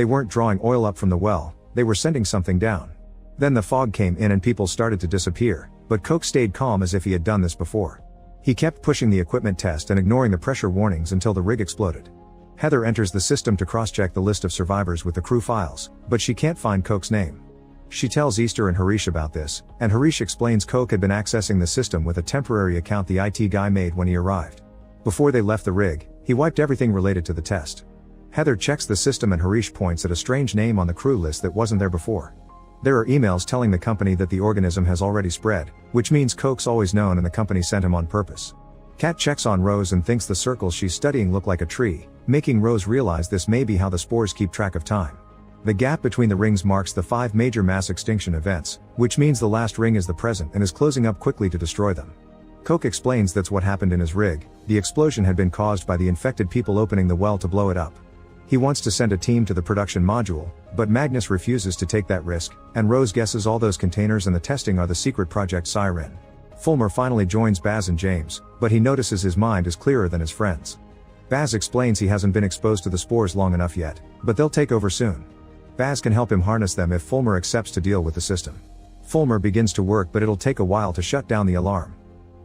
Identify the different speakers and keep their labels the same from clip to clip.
Speaker 1: They weren't drawing oil up from the well, they were sending something down. Then the fog came in and people started to disappear, but Coke stayed calm as if he had done this before. He kept pushing the equipment test and ignoring the pressure warnings until the rig exploded. Heather enters the system to cross-check the list of survivors with the crew files, but she can't find Coke's name. She tells Easter and Harish about this, and Harish explains Coke had been accessing the system with a temporary account the IT guy made when he arrived. Before they left the rig, he wiped everything related to the test. Heather checks the system and Harish points at a strange name on the crew list that wasn't there before. There are emails telling the company that the organism has already spread, which means Coke's always known and the company sent him on purpose. Kat checks on Rose and thinks the circles she's studying look like a tree, making Rose realize this may be how the spores keep track of time. The gap between the rings marks the 5 major mass extinction events, which means the last ring is the present and is closing up quickly to destroy them. Coke explains that's what happened in his rig. The explosion had been caused by the infected people opening the well to blow it up. He wants to send a team to the production module, but Magnus refuses to take that risk, and Rose guesses all those containers and the testing are the secret Project Siren. Fulmer finally joins Baz and James, but he notices his mind is clearer than his friends. Baz explains he hasn't been exposed to the spores long enough yet, but they'll take over soon. Baz can help him harness them if Fulmer accepts to deal with the system. Fulmer begins to work, but it'll take a while to shut down the alarm.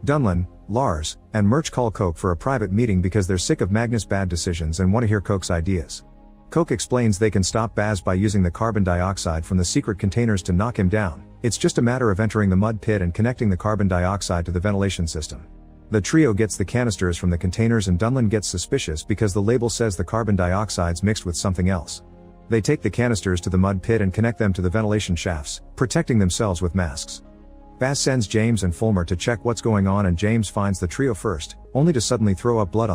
Speaker 1: Dunlin, Lars, and Murch call Coke for a private meeting because they're sick of Magnus' bad decisions and want to hear Coke's ideas. Coke explains they can stop Baz by using the carbon dioxide from the secret containers to knock him down. It's just a matter of entering the mud pit and connecting the carbon dioxide to the ventilation system. The trio gets the canisters from the containers and Dunlin gets suspicious because the label says the carbon dioxide's mixed with something else. They take the canisters to the mud pit and connect them to the ventilation shafts, protecting themselves with masks. Baz sends James and Fulmer to check what's going on and James finds the trio first, only to suddenly throw up blood on them.